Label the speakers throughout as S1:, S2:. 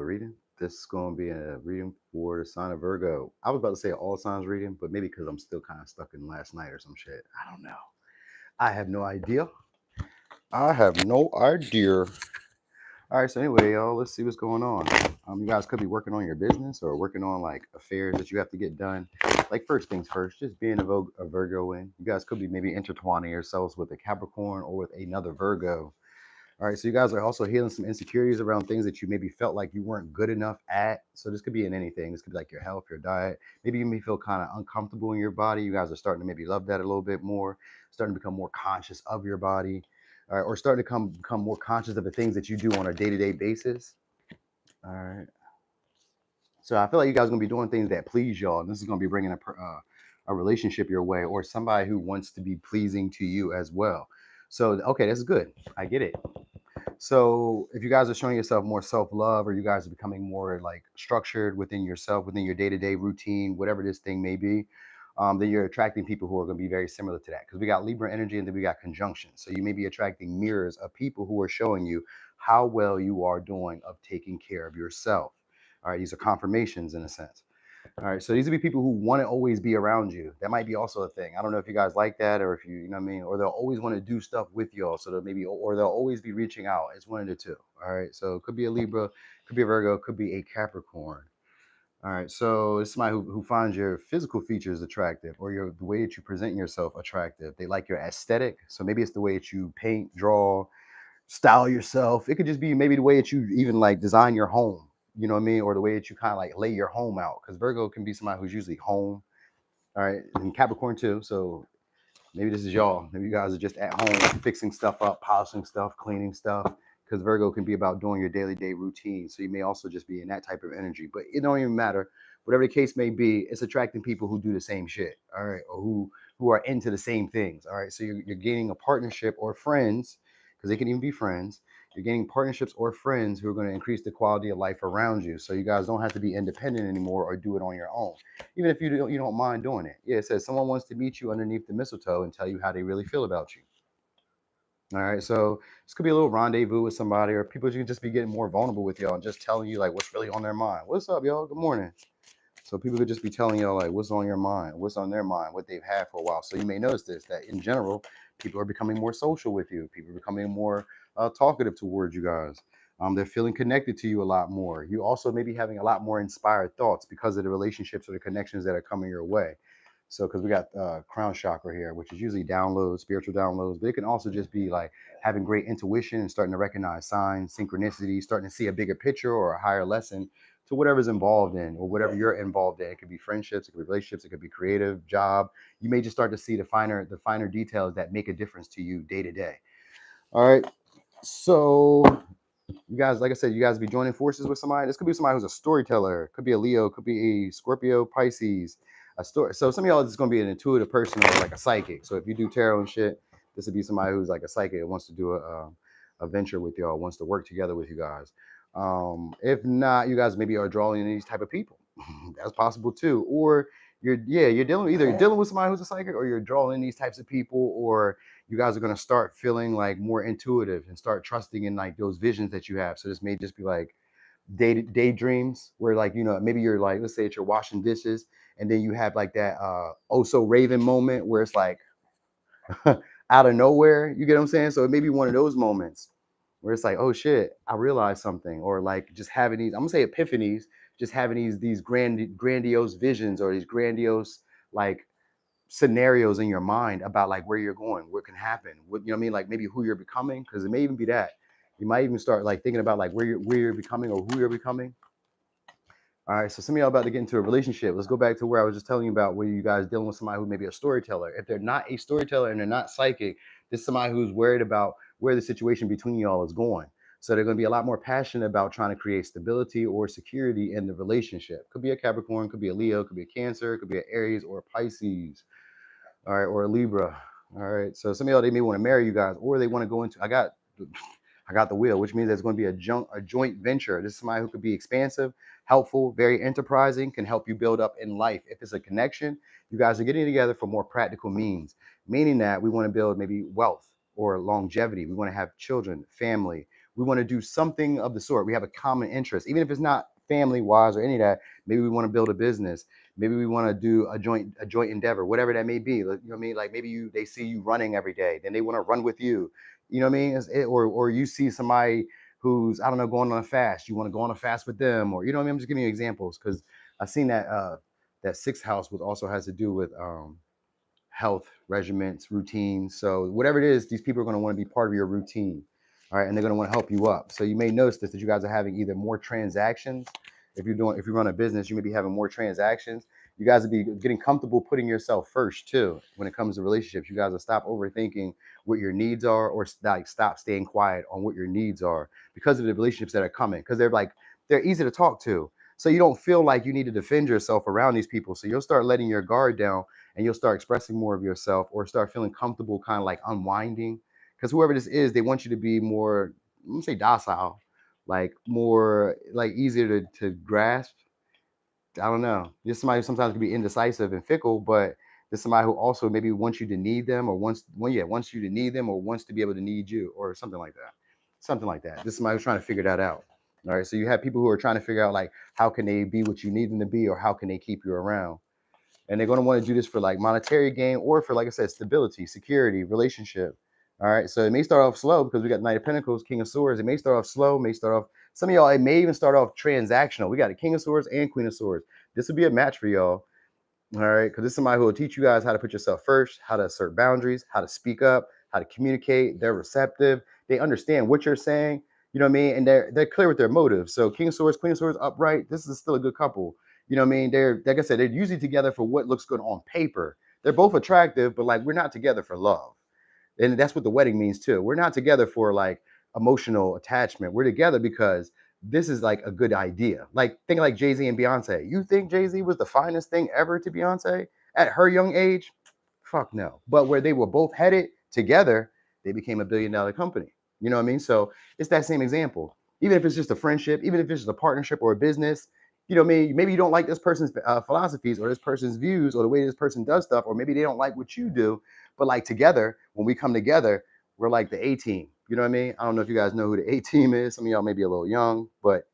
S1: reading. This is going to be a reading for the sign of Virgo. I was about to say all signs reading, but maybe because I'm still kind of stuck in last night or some shit. I don't know. I have no idea. I have no idea. All right, so anyway, y'all, let's see what's going on. You guys could be working on your business or working on like affairs that you have to get done. Like first things first, just being a Virgo in. You guys could be maybe intertwining yourselves with a Capricorn or with another Virgo. All right, so you guys are also healing some insecurities around things that you maybe felt like you weren't good enough at. So this could be in anything. This could be like your health, your diet. Maybe you may feel kind of uncomfortable in your body. You guys are starting to maybe love that a little bit more, starting to become more conscious of your body, all right, or starting to become more conscious of the things that you do on a day-to-day basis. All right. So I feel like you guys are gonna be doing things that please y'all, and this is gonna be bringing a relationship your way, or somebody who wants to be pleasing to you as well. So okay, that's good. I get it. So if you guys are showing yourself more self-love, or you guys are becoming more like structured within yourself, within your day-to-day routine, whatever this thing may be, then you're attracting people who are going to be very similar to that. Because we got Libra energy and then we got conjunction. So you may be attracting mirrors of people who are showing you how well you are doing of taking care of yourself. All right, these are confirmations in a sense. All right, so these would be people who want to always be around you. That might be also a thing. I don't know if you guys like that, or if you know what I mean, or they'll always want to do stuff with y'all. So they'll maybe, or they'll always be reaching out. It's one of the two. All right, so it could be a Libra, could be a Virgo, could be a Capricorn. All right, so it's somebody who finds your physical features attractive, or the way that you present yourself attractive. They like your aesthetic. So maybe it's the way that you paint, draw, style yourself. It could just be maybe the way that you even like design your home, you know what I mean? Or the way that you kind of like lay your home out. Because Virgo can be somebody who's usually home. All right. And Capricorn too. So maybe this is y'all. Maybe you guys are just at home fixing stuff up, polishing stuff, cleaning stuff. Because Virgo can be about doing your daily day routine. So you may also just be in that type of energy. But it don't even matter. Whatever the case may be, it's attracting people who do the same shit. All right. Or who are into the same things. All right. So you're gaining a partnership or friends, because they can even be friends. You're gaining partnerships or friends who are going to increase the quality of life around you. So you guys don't have to be independent anymore or do it on your own, even if you don't mind doing it. Yeah, it says someone wants to meet you underneath the mistletoe and tell you how they really feel about you. All right, so this could be a little rendezvous with somebody, or people you can just be getting more vulnerable with y'all and just telling you like what's really on their mind. What's up, y'all? Good morning. So people could just be telling y'all like what's on your mind, what's on their mind, what they've had for a while. So you may notice this, that in general, people are becoming more social with you. People are becoming more talkative towards you guys. They're feeling connected to you a lot more. You also may be having a lot more inspired thoughts because of the relationships or the connections that are coming your way. So, because we got crown chakra here, which is usually downloads, spiritual downloads, but it can also just be like having great intuition and starting to recognize signs, synchronicity, starting to see a bigger picture or a higher lesson to whatever's involved in, or whatever you're involved in. It could be friendships, it could be relationships, it could be creative, job. You may just start to see the finer details that make a difference to you day to day. All right. So you guys, like I said, you guys be joining forces with somebody. This could be somebody who's a storyteller. It could be a Leo. It could be a Scorpio, Pisces. A story. So some of y'all is going to be an intuitive person or like a psychic. So if you do tarot and shit, this would be somebody who's like a psychic that wants to do a venture with y'all, wants to work together with you guys. If not, you guys maybe are drawing in these type of people. That's possible too. Or you're dealing with somebody who's a psychic, or you're drawing in these types of people, or you guys are going to start feeling like more intuitive and start trusting in like those visions that you have. So this may just be like daydreams where like, maybe you're like, let's say you're washing dishes and then you have like that oh so raven moment where it's like out of nowhere, you get what I'm saying? So it may be one of those moments where it's like, oh shit, I realized something, or like just having these, I'm gonna say epiphanies, just having these grandiose visions, or these grandiose like scenarios in your mind about like where you're going, what can happen, what, you know what I mean, like maybe who you're becoming, because it may even be that you might even start like thinking about like where you're becoming or who you're becoming. All right, so some of y'all about to get into a relationship. Let's go back to where I was just telling you about, where you guys dealing with somebody who may be a storyteller. If they're not a storyteller and they're not psychic, this is somebody who's worried about where the situation between y'all is going. So they're going to be a lot more passionate about trying to create stability or security in the relationship. Could be a Capricorn, could be a Leo, could be a Cancer, could be an Aries or a Pisces. All right, or a Libra. All right, so some of y'all, they may want to marry you guys, or they want to go into. I got the wheel, which means there's going to be a joint venture. This is somebody who could be expansive, helpful, very enterprising, can help you build up in life. If it's a connection, you guys are getting together for more practical means, meaning that we want to build maybe wealth or longevity. We want to have children, family. We want to do something of the sort. We have a common interest, even if it's not family wise or any of that. Maybe we want to build a business. Maybe we want to do a joint endeavor, whatever that may be. Like, you know what I mean? Like maybe they see you running every day, then they want to run with you. You know what I mean? Or you see somebody who's, I don't know, going on a fast. You want to go on a fast with them, or you know what I mean? I'm just giving you examples because I've seen that that sixth house, which also has to do with health regimens, routines. So whatever it is, these people are going to want to be part of your routine. All right. And they're going to want to help you up. So you may notice this, that you guys are having either more transactions. If you run a business, you may be having more transactions. You guys will be getting comfortable putting yourself first too. When it comes to relationships, you guys will stop overthinking what your needs are, or like stop staying quiet on what your needs are because of the relationships that are coming. Because they're easy to talk to. So you don't feel like you need to defend yourself around these people. So you'll start letting your guard down and you'll start expressing more of yourself or start feeling comfortable, kind of like unwinding. Because whoever this is, they want you to be more, let me say docile, like more like easier to grasp. I don't know. Just somebody who sometimes can be indecisive and fickle, but there's somebody who also maybe wants you to need them, or wants you to need them, or wants to be able to need you, or something like that. Something like that. This is somebody who's trying to figure that out. All right. So you have people who are trying to figure out like how can they be what you need them to be, or how can they keep you around. And they're going to want to do this for like monetary gain, or for, like I said, stability, security, relationship. All right. So it may start off slow because we got Knight of Pentacles, King of Swords. It may start off slow, may start off, some of y'all, it may even start off transactional. We got a King of Swords and Queen of Swords. This would be a match for y'all. All right. Because this is somebody who will teach you guys how to put yourself first, how to assert boundaries, how to speak up, how to communicate. They're receptive. They understand what you're saying. You know what I mean? And they're clear with their motives. So King of Swords, Queen of Swords, upright. This is still a good couple. You know what I mean? They're, like I said, they're usually together for what looks good on paper. They're both attractive, but like we're not together for love. And that's what the wedding means too. We're not together for like emotional attachment. We're together because this is like a good idea. Like think like Jay-Z and Beyonce. You think Jay-Z was the finest thing ever to Beyonce at her young age? Fuck no. But where they were both headed together, they became $1 billion company. You know what I mean? So it's that same example. Even if it's just a friendship, even if it's just a partnership or a business, you know what I mean? Maybe you don't like this person's philosophies or this person's views or the way this person does stuff, or maybe they don't like what you do. But like together, when we come together, we're like the A team. You know what I mean? I don't know if you guys know who the A team is. Some of y'all may be a little young, but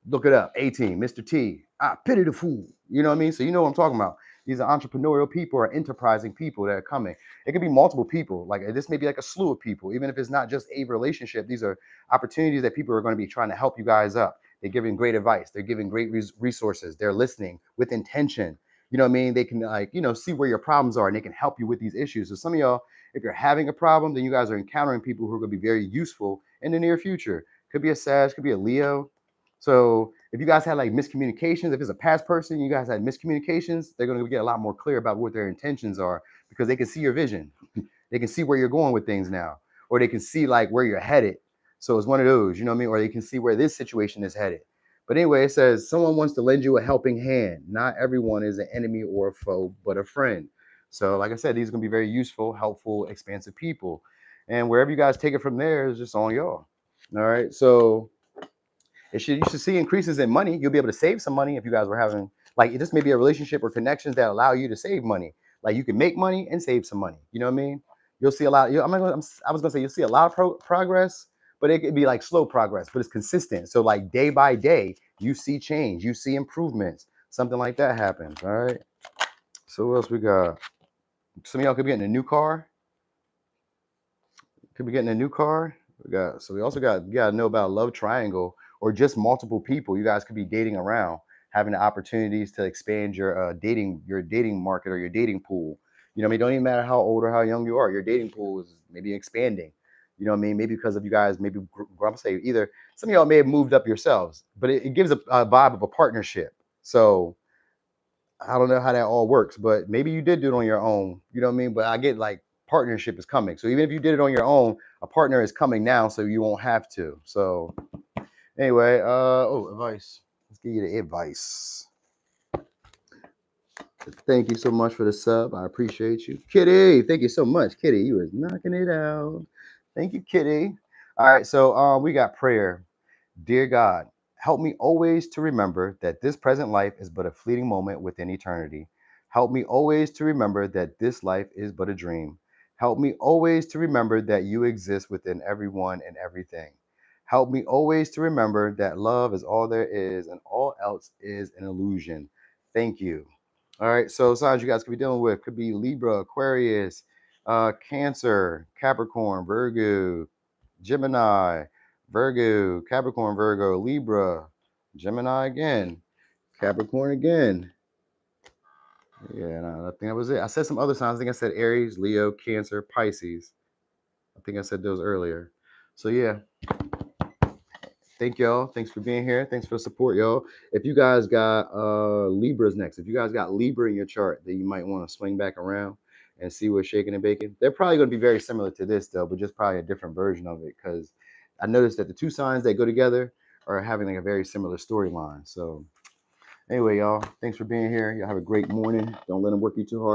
S1: look it up. A team, Mr. T. I pity the fool. You know what I mean? So you know what I'm talking about. These are entrepreneurial people or enterprising people that are coming. It could be multiple people. Like this may be like a slew of people, even if it's not just a relationship. These are opportunities that people are going to be trying to help you guys up. They're giving great advice. They're giving great resources. They're listening with intention. You know what I mean? They can like, see where your problems are and they can help you with these issues. So some of y'all, if you're having a problem, then you guys are encountering people who are going to be very useful in the near future. Could be a Sag, could be a Leo. So if you guys had like miscommunications, if it's a past person, you guys had miscommunications, they're going to get a lot more clear about what their intentions are because they can see your vision. They can see where you're going with things now, or they can see like where you're headed. So it's one of those, you know what I mean? Or they can see where this situation is headed. But anyway, it says someone wants to lend you a helping hand. Not everyone is an enemy or a foe, but a friend. So like I said, these are going to be very useful, helpful, expansive people. And wherever you guys take it from there is just on y'all. All right. So you should see increases in money. You'll be able to save some money if you guys were having like this may be a relationship or connections that allow you to save money. Like you can make money and save some money. You know what I mean? You'll see a lot. I was gonna say you'll see a lot of progress, but it could be like slow progress, but it's consistent. So like day by day, you see change, you see improvements. Something like that happens. All right. So what else we got? Some of y'all could be getting a new car. Could be getting a new car. We also got you gotta know about love triangle or just multiple people. You guys could be dating around, having the opportunities to expand your dating market or your dating pool. You know what I mean? Don't even matter how old or how young you are, your dating pool is maybe expanding. You know what I mean? Maybe because of you guys, maybe I'm say either some of y'all may have moved up yourselves, but it gives a vibe of a partnership. So I don't know how that all works, but maybe you did do it on your own. You know what I mean? But I get like partnership is coming. So even if you did it on your own, a partner is coming now, so you won't have to. So anyway, advice. Let's give you the advice. Thank you so much for the sub. I appreciate you. Kitty, thank you so much. Kitty, you was knocking it out. Thank you, Kitty. All right, so we got prayer. Dear God, help me always to remember that this present life is but a fleeting moment within eternity. Help me always to remember that this life is but a dream. Help me always to remember that you exist within everyone and everything. Help me always to remember that love is all there is and all else is an illusion. Thank you. All right, so signs you guys could be dealing with could be Libra, Aquarius, Cancer, Capricorn, Virgo, Gemini, Virgo, Capricorn, Virgo, Libra, Gemini again, Capricorn again. Yeah, no, I think that was it. I said some other signs. I think I said Aries, Leo, Cancer, Pisces. I think I said those earlier. So yeah, thank y'all. Thanks for being here. Thanks for the support, y'all. If you guys got Libras next, if you guys got Libra in your chart, then you might want to swing back around and see what's shaking and baking. They're probably going to be very similar to this though, but just probably a different version of it because I noticed that the two signs that go together are having like a very similar storyline. So anyway, y'all, thanks for being here. Y'all have a great morning. Don't let them work you too hard.